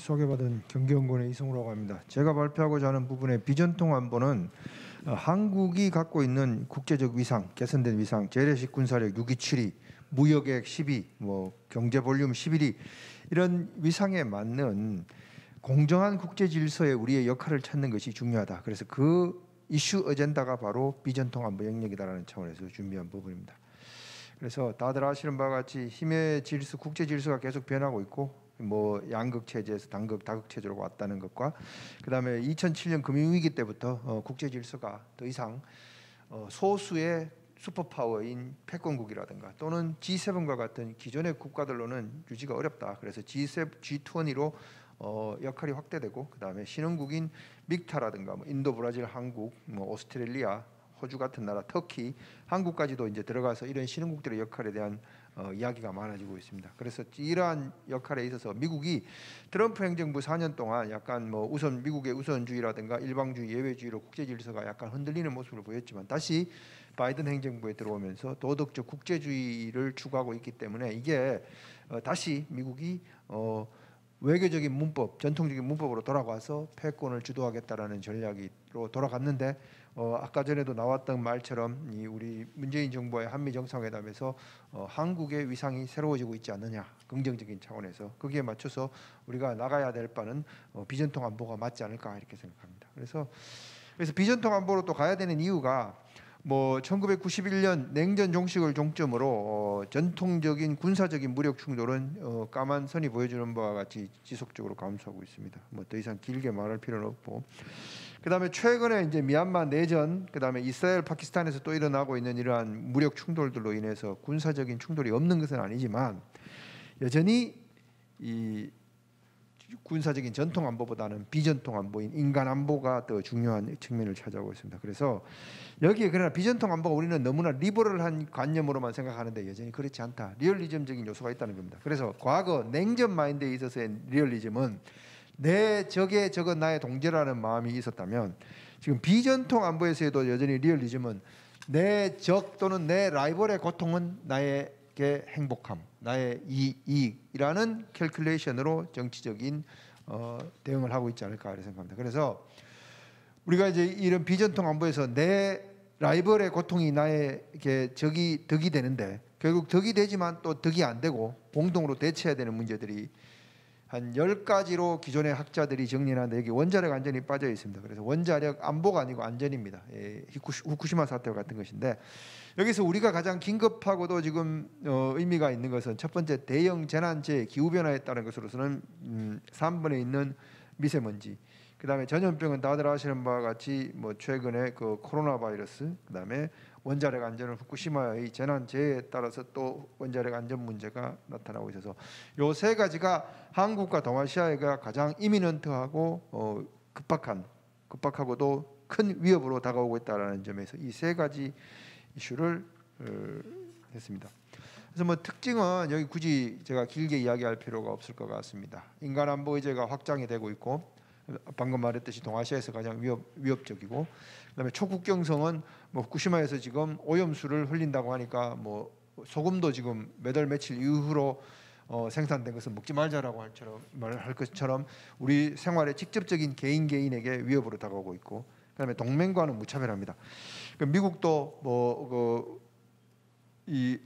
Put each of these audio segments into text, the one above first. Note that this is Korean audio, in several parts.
소개받은 경기연구원의 이승우라고 합니다. 제가 발표하고자 하는 부분의 비전통 안보는 한국이 갖고 있는 국제적 위상, 개선된 위상, 재래식 군사력 6.27이, 무역액 12, 경제 볼륨 11위 이런 위상에 맞는 공정한 국제 질서에 우리의 역할을 찾는 것이 중요하다. 그래서 그 이슈 어젠다가 바로 비전통 안보 영역이다라는 차원에서 준비한 부분입니다. 그래서 다들 아시는 바와 같이 힘의 질서, 국제 질서가 계속 변하고 있고 양극 체제에서 다극 체제로 왔다는 것과 그다음에 2007년 금융위기 때부터 국제 질서가 더 이상 소수의 슈퍼파워인 패권국이라든가 또는 G7과 같은 기존의 국가들로는 유지가 어렵다. 그래서 G20로 역할이 확대되고 그다음에 신흥국인 믹타라든가 인도, 브라질, 한국, 오스트레일리아, 호주 같은 나라, 터키, 한국까지도 이제 들어가서 이런 신흥국들의 역할에 대한 이야기가 많아지고 있습니다. 그래서 이러한 역할에 있어서 미국이 트럼프 행정부 4년 동안 약간 우선 미국의 우선주의라든가 일방주의, 예외주의로 국제 질서가 약간 흔들리는 모습을 보였지만 다시 바이든 행정부에 들어오면서 도덕적 국제주의를 추구하고 있기 때문에 이게 다시 미국이 외교적인 문법, 전통적인 문법으로 돌아가서 패권을 주도하겠다라는 전략으로 돌아갔는데 아까 전에도 나왔던 말처럼 우리 문재인 정부의 한미 정상회담에서 한국의 위상이 새로워지고 있지 않느냐, 긍정적인 차원에서 거기에 맞춰서 우리가 나가야 될 바는 비전통 안보가 맞지 않을까 이렇게 생각합니다. 그래서 비전통 안보로 또 가야 되는 이유가 1991년 냉전 종식을 종점으로 전통적인 군사적인 무력 충돌은 까만 선이 보여주는 바와 같이 지속적으로 감소하고 있습니다. 더 이상 길게 말할 필요는 없고, 그다음에 최근에 이제 미얀마 내전, 그다음에 이스라엘, 파키스탄에서 또 일어나고 있는 이러한 무력 충돌들로 인해서 군사적인 충돌이 없는 것은 아니지만 여전히 이 군사적인 전통 안보보다는 비전통 안보인 인간 안보가 더 중요한 측면을 차지하고 있습니다. 그래서 여기에 그러나 비전통 안보가 우리는 너무나 리버럴한 관념으로만 생각하는데 여전히 그렇지 않다. 리얼리즘적인 요소가 있다는 겁니다. 그래서 과거 냉전 마인드에 있어서의 리얼리즘은 내 적의 적은 나의 동지라는 마음이 있었다면 지금 비전통 안보에서도 여전히 리얼리즘은 내 적 또는 내 라이벌의 고통은 나에게 행복함, 나의 이익이라는 캘큘레이션으로 정치적인 대응을 하고 있지 않을까 이렇게 생각합니다. 그래서 우리가 이제 이런 비전통 안보에서 내 라이벌의 고통이 나에게 덕이 되는데 결국 덕이 되지만 또 덕이 안 되고 공동으로 대처해야 되는 문제들이 한 10가지로 기존의 학자들이 정리하는데 여기 원자력 안전이 빠져 있습니다. 그래서 원자력 안보가 아니고 안전입니다. 후쿠시마 사태와 같은 것인데 여기서 우리가 가장 긴급하고도 지금 의미가 있는 것은 첫 번째 대형 재난재해 기후변화에 따른 것으로서는 3번에 있는 미세먼지, 그다음에 전염병은 다들 아시는 바와 같이 최근에 그 코로나 바이러스, 그다음에 원자력 안전은 후쿠시마의 재난 재해에 따라서 또 원자력 안전 문제가 나타나고 있어서 요 세 가지가 한국과 동아시아가 가장 이미넌트하고 급박하고도 큰 위협으로 다가오고 있다라는 점에서 이 세 가지 이슈를 했습니다. 그래서 특징은 여기 굳이 제가 길게 이야기할 필요가 없을 것 같습니다. 인간 안보 의제가 확장이 되고 있고 방금 말했듯이 동아시아에서 가장 위협적이고, 그다음에 초국경성은 후쿠시마에서 지금 오염수를 흘린다고 하니까 소금도 지금 몇 월 며칠 이후로 생산된 것은 먹지 말자라고 말할 것처럼 우리 생활에 직접적인 개인에게 위협으로 다가오고 있고, 그다음에 동맹과는 무차별합니다. 미국도 이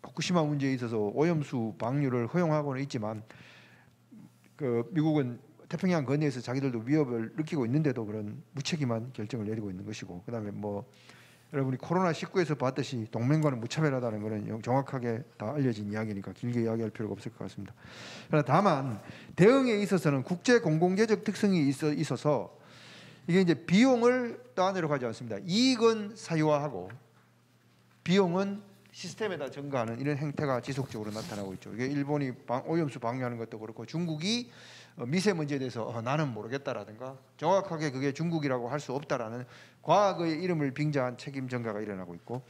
후쿠시마 문제에 있어서 오염수 방류를 허용하고는 있지만 미국은 태평양 건너에서 자기들도 위협을 느끼고 있는데도 그런 무책임한 결정을 내리고 있는 것이고, 그다음에 여러분이 코로나19에서 봤듯이 동맹과는 무차별하다는 것은 정확하게 다 알려진 이야기니까 길게 이야기할 필요가 없을 것 같습니다. 그러나 다만 대응에 있어서는 국제 공공재적 특성이 있어서 이게 이제 비용을 따내려 가지 않습니다. 이익은 사유화하고 비용은 시스템에다 전가하는 이런 행태가 지속적으로 나타나고 있죠. 이게 일본이 오염수 방류하는 것도 그렇고 중국이 미세먼지에 대해서 나는 모르겠다라든가 정확하게 그게 중국이라고 할 수 없다라는 과거의 이름을 빙자한 책임 전가가 일어나고 있고,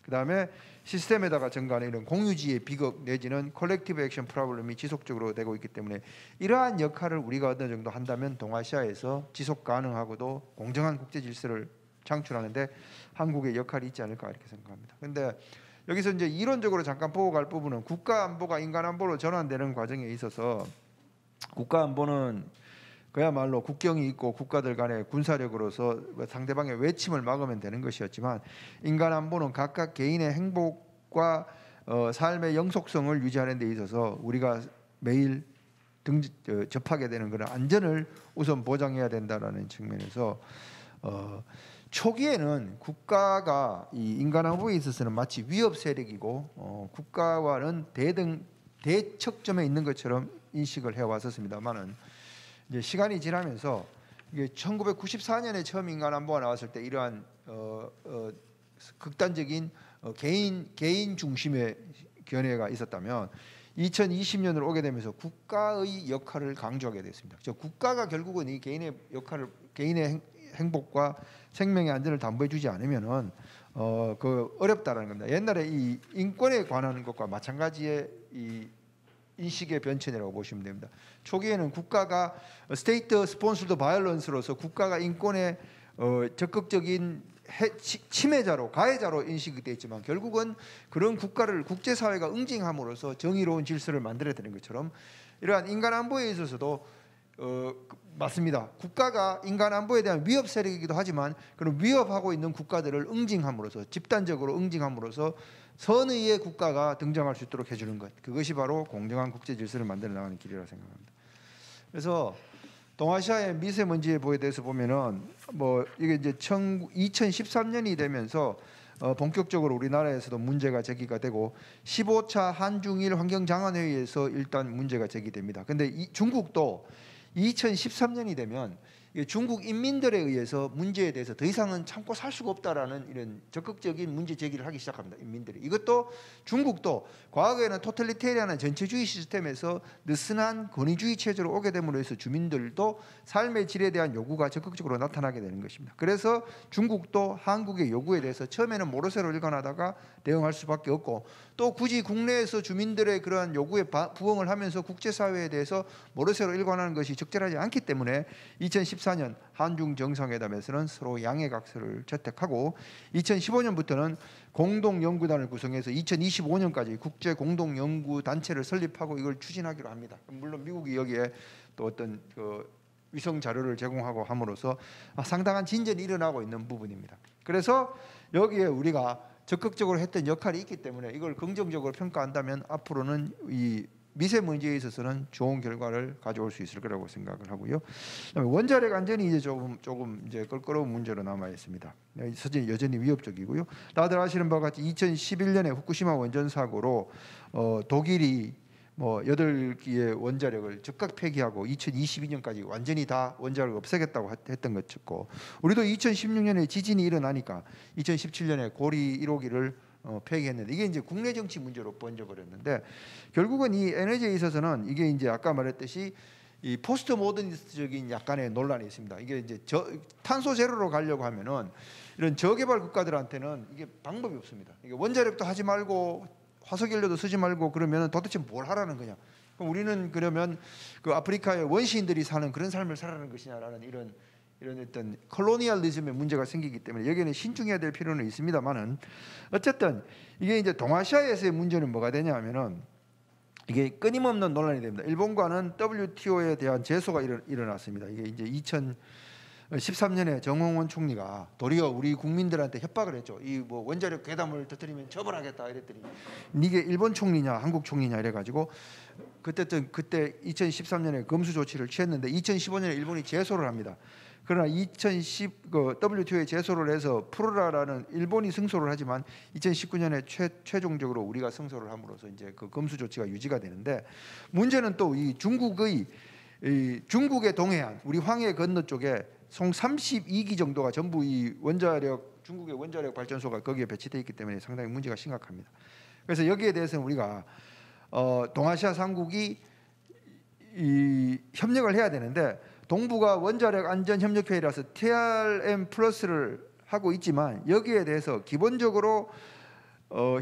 그다음에 시스템에다가 전가하는 이런 공유지의 비극 내지는 컬렉티브 액션 프로블럼이 지속적으로 되고 있기 때문에 이러한 역할을 우리가 어느 정도 한다면 동아시아에서 지속 가능하고도 공정한 국제 질서를 창출하는데 한국의 역할이 있지 않을까 이렇게 생각합니다. 그런데 여기서 이제 이론적으로 잠깐 보고 갈 부분은 국가 안보가 인간 안보로 전환되는 과정에 있어서 국가 안보는 그야말로 국경이 있고 국가들 간의 군사력으로서 상대방의 외침을 막으면 되는 것이었지만, 인간 안보는 각각 개인의 행복과 삶의 영속성을 유지하는 데 있어서 우리가 매일 접하게 되는 그런 안전을 우선 보장해야 된다라는 측면에서 초기에는 국가가 이 인간 안보에 있어서는 마치 위협 세력이고 국가와는 대척점에 있는 것처럼 인식을 해왔었습니다만은, 이제 시간이 지나면서 이게 1994년에 처음 인간 안보가 나왔을 때 이러한 극단적인 개인 중심의 견해가 있었다면, 2020년으로 오게 되면서 국가의 역할을 강조하게 됐습니다. 국가가 결국은 이 개인의 역할을, 개인의 행복과 생명의 안전을 담보해주지 않으면은 그 어렵다라는 겁니다. 옛날에 이 인권에 관한 것과 마찬가지의 이 인식의 변천이라고 보시면 됩니다. 초기에는 국가가 스테이트 스폰서드 바이올런스로서 국가가 인권의 적극적인 침해자로, 가해자로 인식이 되어 있지만, 결국은 그런 국가를 국제사회가 응징함으로써 정의로운 질서를 만들어내는 것처럼 이러한 인간 안보에 있어서도 맞습니다. 국가가 인간 안보에 대한 위협 세력이기도 하지만, 그런 위협하고 있는 국가들을 응징함으로써, 집단적으로 응징함으로써 선의의 국가가 등장할 수 있도록 해주는 것, 그것이 바로 공정한 국제 질서를 만들어 나가는 길이라고 생각합니다. 그래서 동아시아의 미세먼지 보에 대해서 보면은 이게 이제 2013년이 되면서 본격적으로 우리나라에서도 문제가 제기가 되고, 15차 한중일 환경장관회의에서 일단 문제가 제기됩니다. 근데 중국도 2013년이 되면 중국 인민들에 의해서 문제에 대해서 더 이상은 참고 살 수가 없다라는 이런 적극적인 문제 제기를 하기 시작합니다. 인민들이. 이것도 중국도 과거에는 토탈리테리안한 전체주의 시스템에서 느슨한 권위주의 체제로 오게 됨으로 해서 주민들도 삶의 질에 대한 요구가 적극적으로 나타나게 되는 것입니다. 그래서 중국도 한국의 요구에 대해서 처음에는 모르쇠로 일관하다가 대응할 수밖에 없고, 또 굳이 국내에서 주민들의 그러한 요구에 부응을 하면서 국제사회에 대해서 모르쇠로 일관하는 것이 적절하지 않기 때문에 2014년 한중 정상회담에서는 서로 양해각서를 채택하고, 2015년부터는 공동연구단을 구성해서 2025년까지 국제 공동연구단체를 설립하고 이걸 추진하기로 합니다. 물론 미국이 여기에 또 어떤 위성 자료를 제공하고 함으로써 상당한 진전이 일어나고 있는 부분입니다. 그래서 여기에 우리가 적극적으로 했던 역할이 있기 때문에 이걸 긍정적으로 평가한다면 앞으로는 이 미세먼지에 있어서는 좋은 결과를 가져올 수 있을 거라고 생각을 하고요. 그다음에 원자력 안전이 이제 조금 이제 껄끄러운 문제로 남아 있습니다. 여전히 위협적이고요. 다들 아시는 바와 같이 2011년에 후쿠시마 원전 사고로 독일이 8기의 원자력을 즉각 폐기하고 2022년까지 완전히 다 원자력을 없애겠다고 했던 것이고, 우리도 2016년에 지진이 일어나니까 2017년에 고리 1호기를 폐기했는데, 이게 이제 국내 정치 문제로 번져버렸는데, 결국은 이 에너지에 있어서는 이게 이제 아까 말했듯이 이 포스트 모더니스트적인 약간의 논란이 있습니다. 이게 이제 탄소 제로로 가려고 하면은 이런 저개발 국가들한테는 이게 방법이 없습니다. 이게 원자력도 하지 말고 화석연료도 쓰지 말고 그러면 도대체 뭘 하라는 거냐? 그럼 우리는 그러면 그 아프리카의 원시인들이 사는 그런 삶을 살아라는 것이냐라는 이런 어떤 콜로니얼리즘의 문제가 생기기 때문에 여기는 신중해야 될 필요는 있습니다만은, 어쨌든 이게 이제 동아시아에서의 문제는 뭐가 되냐면은 이게 끊임없는 논란이 됩니다. 일본과는 WTO에 대한 제소가 일어났습니다. 이게 이제 2013년에 정홍원 총리가 도리어 우리 국민들한테 협박을 했죠. 이 원자력 괴담을 터뜨리면 처벌하겠다 이랬더니, 이게 일본 총리냐 한국 총리냐 이래가지고 그때 2013년에 검수 조치를 취했는데 2015년에 일본이 제소를 합니다. 그러나 WTO에 제소를 해서 풀어라라는 일본이 승소를 하지만 2019년에 최종적으로 우리가 승소를 함으로써 이제 그 검수 조치가 유지가 되는데, 문제는 또 이 중국의 동해안, 우리 황해 건너 쪽에 총 32기 정도가 전부 이 중국의 원자력 발전소가 거기에 배치되어 있기 때문에 상당히 문제가 심각합니다. 그래서 여기에 대해서는 우리가 동아시아 3국이 협력을 해야 되는데, 동북아 원자력 안전 협력회의라서 TRM 플러스를 하고 있지만 여기에 대해서 기본적으로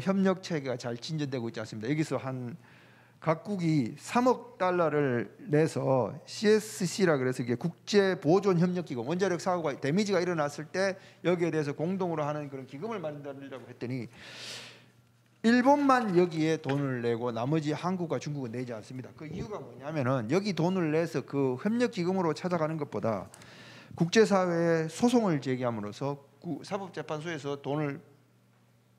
협력 체계가 잘 진전되고 있지 않습니다. 여기서 각국이 3억 달러를 내서 CSC라 그래서 이게 국제 보존 협력 기금, 원자력 사고가 데미지가 일어났을 때 여기에 대해서 공동으로 하는 그런 기금을 만들려고 했더니 일본만 여기에 돈을 내고 나머지 한국과 중국은 내지 않습니다. 그 이유가 뭐냐면은 여기 돈을 내서 그 협력 기금으로 찾아가는 것보다 국제사회에 소송을 제기함으로써 사법재판소에서 돈을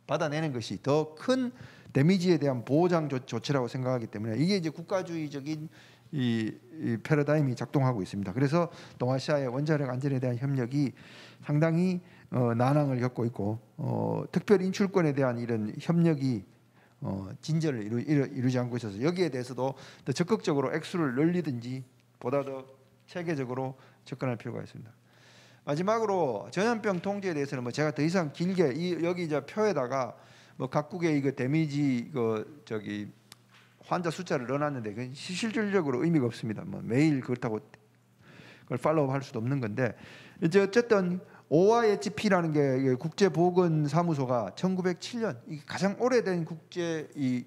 받아내는 것이 더 큰 데미지에 대한 보장 조치라고 생각하기 때문에 이게 이제 국가주의적인 이 패러다임이 작동하고 있습니다. 그래서 동아시아의 원자력 안전에 대한 협력이 상당히 난항을 겪고 있고 특별 인출권에 대한 이런 협력이 진전을 이루지 않고 있어서 여기에 대해서도 더 적극적으로 액수를 늘리든지 보다 더 체계적으로 접근할 필요가 있습니다. 마지막으로 전염병 통제에 대해서는 뭐 제가 더 이상 길게 여기 이제 표에다가 뭐 각국의 이거 데미지 환자 숫자를 넣어놨는데 그건 실질적으로 의미가 없습니다. 뭐 매일 그렇다고 그걸 팔로우할 수도 없는 건데 이제 어쨌든 OIHP라는 게 국제보건사무소가 1907년 가장 오래된 국제 이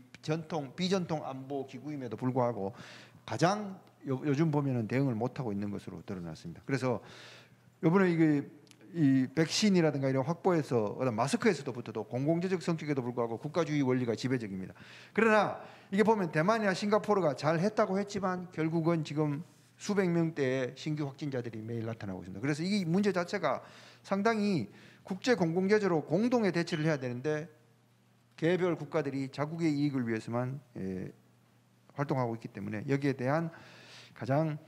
비전통 안보 기구임에도 불구하고 가장 요즘 보면은 대응을 못 하고 있는 것으로 드러났습니다. 그래서 이번에 이 백신이라든가 이런 확보에서 마스크에서도부터도 공공재적 성격에도 불구하고 국가주의 원리가 지배적입니다. 그러나 이게 보면 대만이나 싱가포르가 잘 했다고 했지만 결국은 지금 수백 명대의 신규 확진자들이 매일 나타나고 있습니다. 그래서 이 문제 자체가 상당히 국제 공공재적으로 공동의 대처를 해야 되는데 개별 국가들이 자국의 이익을 위해서만 활동하고 있기 때문에 여기에 대한 가장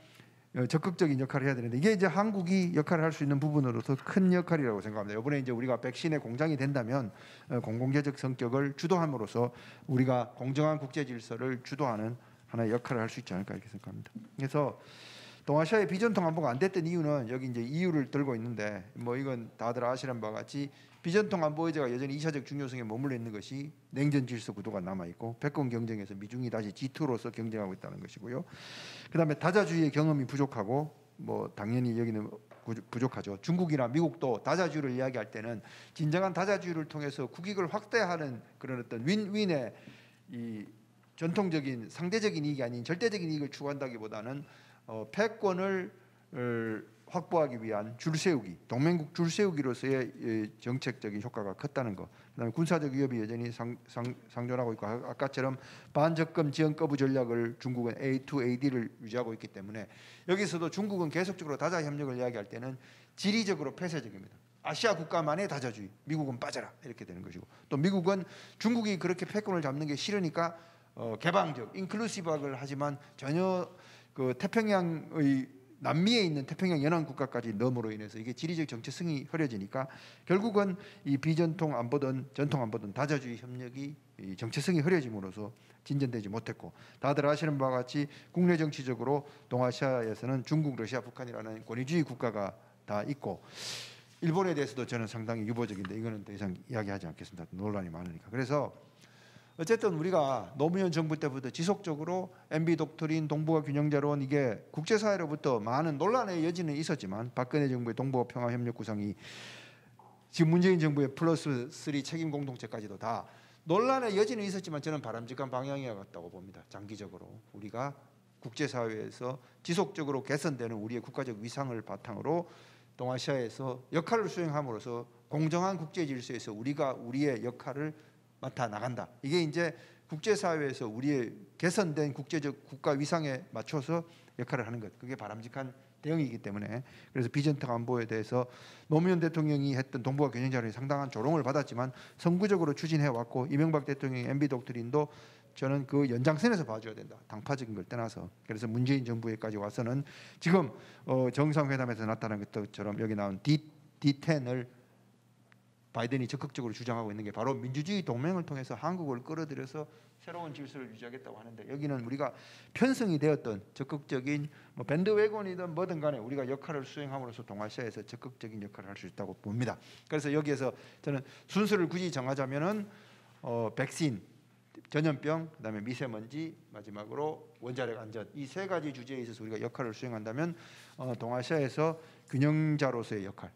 적극적인 역할을 해야 되는데 이게 이제 한국이 역할을 할 수 있는 부분으로서 큰 역할이라고 생각합니다. 이번에 이제 우리가 백신의 공장이 된다면 공공재적 성격을 주도함으로써 우리가 공정한 국제 질서를 주도하는 하나의 역할을 할 수 있지 않을까 이렇게 생각합니다. 그래서 동아시아의 비전통 안보가 안 됐던 이유는 여기 이제 이유를 들고 있는데 뭐 이건 다들 아시는 바와 같이 비전통 안보 의제가 여전히 2차적 중요성에 머물러 있는 것이 냉전 질서 구도가 남아 있고 패권 경쟁에서 미중이 다시 G2로서 경쟁하고 있다는 것이고요. 그다음에 다자주의의 경험이 부족하고 뭐 당연히 여기는 부족하죠. 중국이나 미국도 다자주의를 이야기할 때는 진정한 다자주의를 통해서 국익을 확대하는 그런 어떤 윈윈의 이 전통적인 상대적인 이익이 아닌 절대적인 이익을 추구한다기보다는 패권을 확보하기 위한 줄세우기, 동맹국 줄세우기로서의 정책적인 효과가 컸다는 것. 그다음에 군사적 위협이 여전히 상존하고 있고 아까처럼 반적금 지연 거부 전략을 중국은 A2AD를 유지하고 있기 때문에 여기서도 중국은 계속적으로 다자 협력을 이야기할 때는 지리적으로 폐쇄적입니다. 아시아 국가만의 다자주의, 미국은 빠져라 이렇게 되는 것이고 또 미국은 중국이 그렇게 패권을 잡는 게 싫으니까 개방적, 인클루시브하게 하지만 전혀 그 태평양의 남미에 있는 태평양 연안 국가까지 넘으로 인해서 이게 지리적 정체성이 흐려지니까 결국은 이 비전통 안보든 전통 안보든 다자주의 협력이 이 정체성이 흐려짐으로써 진전되지 못했고 다들 아시는 바와 같이 국내 정치적으로 동아시아에서는 중국, 러시아, 북한이라는 권위주의 국가가 다 있고 일본에 대해서도 저는 상당히 유보적인데 이거는 더 이상 이야기하지 않겠습니다. 논란이 많으니까. 그래서 어쨌든 우리가 노무현 정부 때부터 지속적으로 MB 독트린, 동북아 균형자론 이게 국제사회로부터 많은 논란의 여지는 있었지만 박근혜 정부의 동북아 평화협력 구상이 지금 문재인 정부의 플러스 3 책임 공동체까지도 다 논란의 여지는 있었지만 저는 바람직한 방향이었다고 봅니다. 장기적으로 우리가 국제사회에서 지속적으로 개선되는 우리의 국가적 위상을 바탕으로 동아시아에서 역할을 수행함으로써 공정한 국제 질서에서 우리가 우리의 역할을 맡아 나간다. 이게 이제 국제사회에서 우리의 개선된 국제적 국가 위상에 맞춰서 역할을 하는 것. 그게 바람직한 대응이기 때문에 그래서 비전통 안보에 대해서 노무현 대통령이 했던 동북아 균형자론이 상당한 조롱을 받았지만 선구적으로 추진해 왔고 이명박 대통령의 MB 독트린도 저는 그 연장선에서 봐줘야 된다. 당파적인 걸 떠나서 그래서 문재인 정부에까지 와서는 지금 정상회담에서 나타난 것처럼 여기 나온 D10을 바이든이 적극적으로 주장하고 있는 게 바로 민주주의 동맹을 통해서 한국을 끌어들여서 새로운 질서를 유지하겠다고 하는데 여기는 우리가 편성이 되었던 적극적인 뭐 밴드웨건이든 뭐든 간에 우리가 역할을 수행함으로써 동아시아에서 적극적인 역할을 할 수 있다고 봅니다. 그래서 여기에서 저는 순서를 굳이 정하자면은 백신, 전염병, 그다음에 미세먼지, 마지막으로 원자력 안전 이 세 가지 주제에 있어서 우리가 역할을 수행한다면 동아시아에서 균형자로서의 역할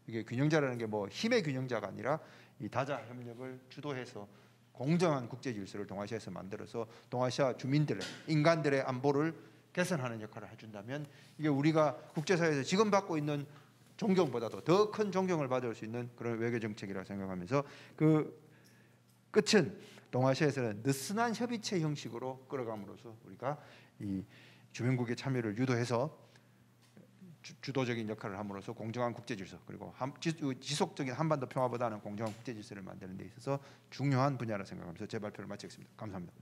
이게 균형자라는 게 뭐 힘의 균형자가 아니라 이 다자 협력을 주도해서 공정한 국제 질서를 동아시아에서 만들어서 동아시아 주민들의 인간들의 안보를 개선하는 역할을 해준다면 이게 우리가 국제사회에서 지금 받고 있는 존경보다도 더 큰 존경을 받을 수 있는 그런 외교 정책이라고 생각하면서 그 끝은 동아시아에서는 느슨한 협의체 형식으로 끌어감으로써 우리가 이 주변국의 참여를 유도해서 주도적인 역할을 함으로써 공정한 국제 질서 그리고 지속적인 한반도 평화보다는 공정한 국제 질서를 만드는 데 있어서 중요한 분야라 생각하면서 제 발표를 마치겠습니다. 감사합니다.